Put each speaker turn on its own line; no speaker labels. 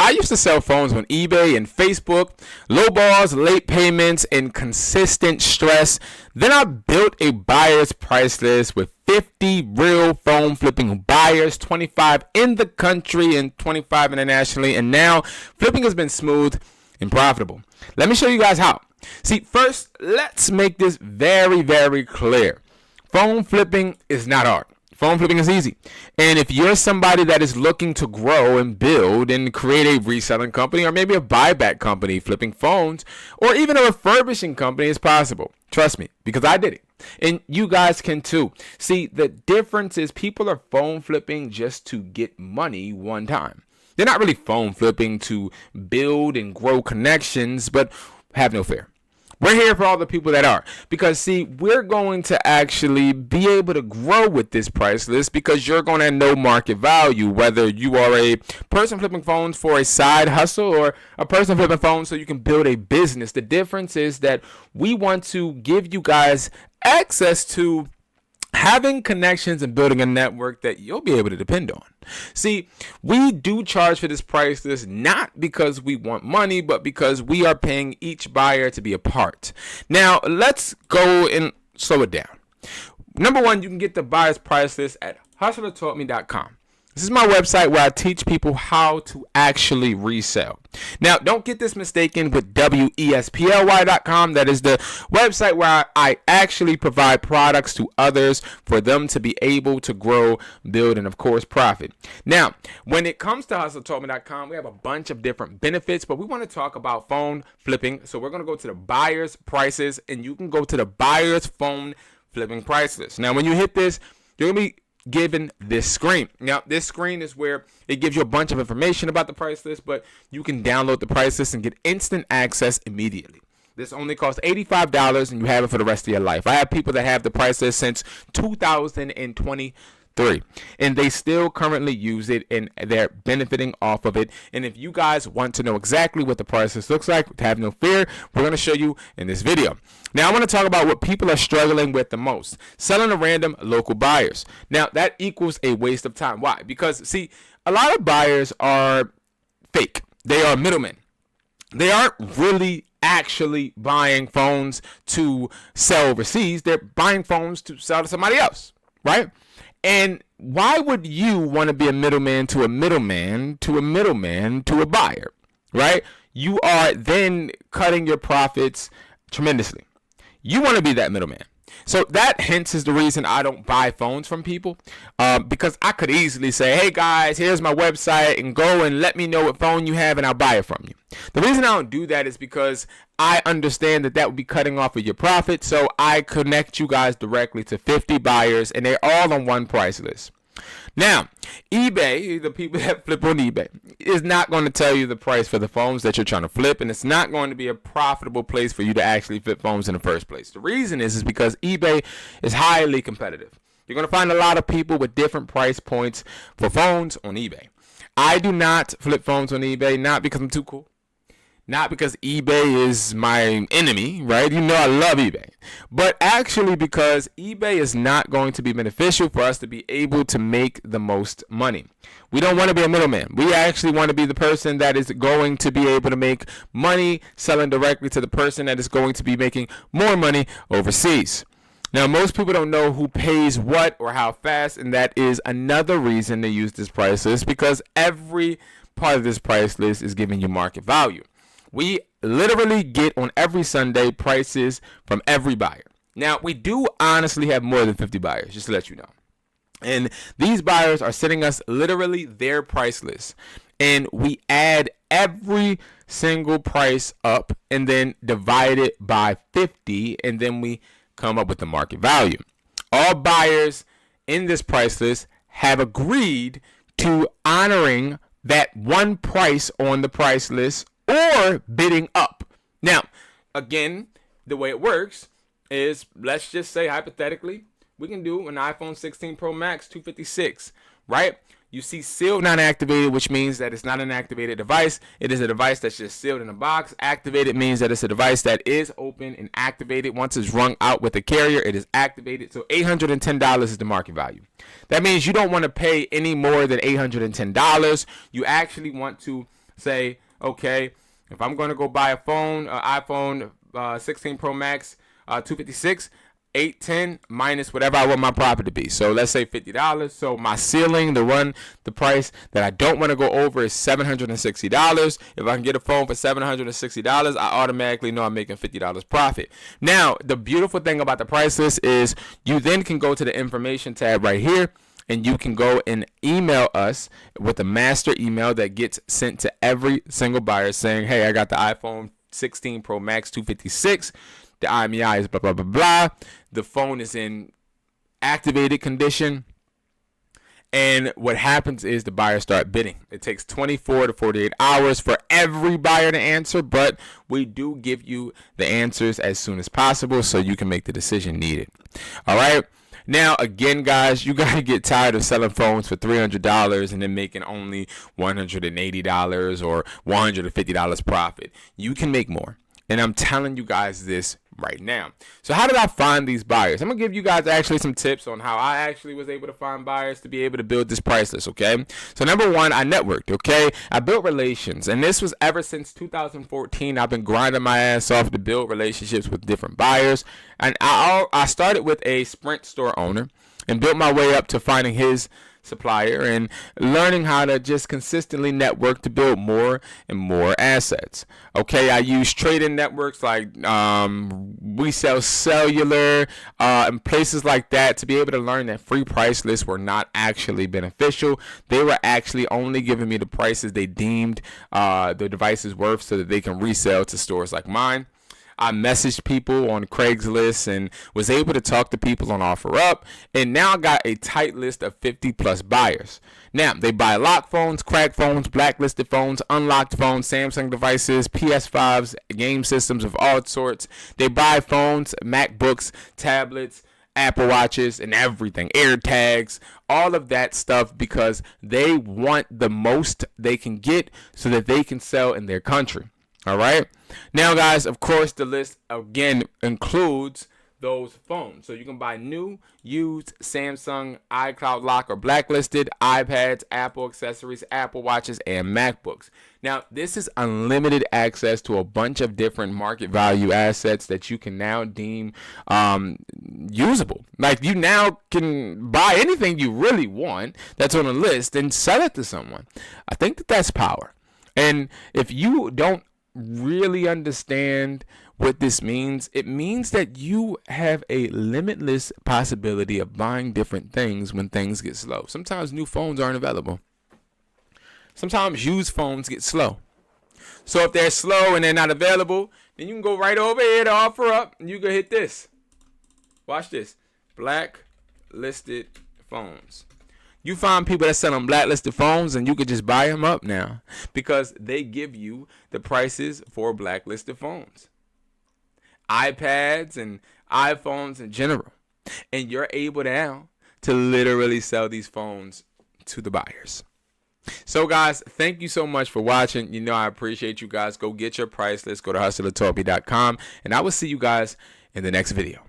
I used to sell phones on eBay and Facebook, low balls, late payments, and consistent stress. Then I built a buyer's price list with 50 real phone flipping buyers, 25 in the country and 25 internationally. And now flipping has been smooth and profitable. Let me show you guys how. See, first, let's make this very, very clear. Phone flipping is not hard. Phone flipping is easy. And if you're somebody that is looking to grow and build and create a reselling company or maybe a buyback company flipping phones or even a refurbishing company, it's possible. Trust me, because I did it. And you guys can too. See, the difference is people are phone flipping just to get money one time. They're not really phone flipping to build and grow connections, but have no fear. We're here for all the people that are, because see, we're going to actually be able to grow with this price list because you're going to know market value, whether you are a person flipping phones for a side hustle or a person flipping phones so you can build a business. The difference is that we want to give you guys access to having connections and building a network that you'll be able to depend on. See, we do charge for this price list not because we want money, but because we are paying each buyer to be a part. Now, let's go and slow it down. Number one, you can get the buyer's price list at Hustlertaughtme.com. This is my website where I teach people how to actually resell. Now, don't get this mistaken with wesply.com. That is the website where I actually provide products to others for them to be able to grow, build, and of course, profit. Now, when it comes to Hustlertaughtme.com, we have a bunch of different benefits, but we want to talk about phone flipping. So we're going to go to the buyer's prices, and you can go to the buyer's phone flipping price list. Now, when you hit this, you're going to be given this screen. Now, this screen is where it gives you a bunch of information about the price list, but you can download the price list and get instant access immediately. This only costs $85 and you have it for the rest of your life. I have people that have the price list since 2023 and they still currently use it and they're benefiting off of it. And if you guys want to know exactly what the price list looks like, have no fear, we're going to show you in this video. Now, I want to talk about what people are struggling with the most: selling to random local buyers. Now, that equals a waste of time. Why? Because, see, a lot of buyers are fake. They are middlemen. They aren't really actually buying phones to sell overseas. They're buying phones to sell to somebody else, right? And why would you want to be a middleman to a middleman to a middleman to a buyer, right? You are then cutting your profits tremendously. You want to be that middleman. So that hence is the reason I don't buy phones from people, because I could easily say, hey guys, here's my website and go and let me know what phone you have and I'll buy it from you. The reason I don't do that is because I understand that that would be cutting off of your profit. So I connect you guys directly to 50 buyers and they're all on one price list. Now, eBay, the people that flip on eBay, is not going to tell you the price for the phones that you're trying to flip, and it's not going to be a profitable place for you to actually flip phones in the first place. The reason is because eBay is highly competitive. You're going to find a lot of people with different price points for phones on eBay. I do not flip phones on eBay, not because I'm too cool. Not because eBay is my enemy, right? You know I love eBay. But actually because eBay is not going to be beneficial for us to be able to make the most money. We don't want to be a middleman. We actually want to be the person that is going to be able to make money selling directly to the person that is going to be making more money overseas. Now, most people don't know who pays what or how fast, and that is another reason to use this price list, because every part of this price list is giving you market value. We literally get on every Sunday prices from every buyer. Now, we do honestly have more than 50 buyers, just to let you know. And these buyers are sending us literally their price list. And we add every single price up and then divide it by 50. And then we come up with the market value. All buyers in this price list have agreed to honoring that one price on the price list or bidding up. Now, again, the way it works is, let's just say hypothetically, we can do an iPhone 16 Pro Max 256, right? You see sealed, not activated, which means that it's not an activated device. It is a device that's just sealed in a box. Activated means that it's a device that is open and activated. Once it's rung out with the carrier, it is activated. So $810 is the market value. That means you don't want to pay any more than $810. You actually want to say, okay, if I'm going to go buy a phone, iPhone 16 Pro Max 256, 810 minus whatever I want my profit to be. So let's say $50. So my ceiling to run the price that I don't want to go over is $760. If I can get a phone for $760, I automatically know I'm making $50 profit. Now, the beautiful thing about the price list is you then can go to the information tab right here, and you can go and email us with a master email that gets sent to every single buyer saying, hey, I got the iPhone 16 Pro Max 256. The IMEI is blah, blah, blah, blah. The phone is in activated condition. And what happens is the buyers start bidding. It takes 24 to 48 hours for every buyer to answer, but we do give you the answers as soon as possible so you can make the decision needed. All right. Now, again, guys, you got to get tired of selling phones for $300 and then making only $180 or $150 profit. You can make more. And I'm telling you guys this right now. So how did I find these buyers? I'm going to give you guys actually some tips on how I actually was able to find buyers to be able to build this price list, okay? So number one, I networked, okay? I built relations. And this was ever since 2014. I've been grinding my ass off to build relationships with different buyers. And I started with a Sprint store owner and built my way up to finding his supplier and learning how to just consistently network to build more and more assets. Okay, I use trading networks like wholesale cellular and places like that to be able to learn that free price lists were not actually beneficial. They were actually only giving me the prices they deemed the devices worth so that they can resell to stores like mine. I messaged people on Craigslist and was able to talk to people on OfferUp. And now I got a tight list of 50 plus buyers. Now, they buy locked phones, cracked phones, blacklisted phones, unlocked phones, Samsung devices, PS5s, game systems of all sorts. They buy phones, MacBooks, tablets, Apple Watches, and everything, AirTags, all of that stuff because they want the most they can get so that they can sell in their country. All right. Now, guys, of course, the list, again, includes those phones. So you can buy new, used, Samsung, iCloud lock or blacklisted, iPads, Apple accessories, Apple Watches, and MacBooks. Now, this is unlimited access to a bunch of different market value assets that you can now deem usable. Like, you now can buy anything you really want that's on a list and sell it to someone. I think that that's power. And if you don't really understand what this means, it means that you have a limitless possibility of buying different things when things get slow. Sometimes new phones aren't available. Sometimes used phones get slow. So if they're slow and they're not available, then you can go right over here to OfferUp and you can hit this. Watch this. Blacklisted phones. You find people that sell on blacklisted phones and you could just buy them up now because they give you the prices for blacklisted phones, iPads and iPhones in general. And you're able now to literally sell these phones to the buyers. So, guys, thank you so much for watching. You know, I appreciate you guys. Go get your price list. Go to Hustlertaughtme.com and I will see you guys in the next video.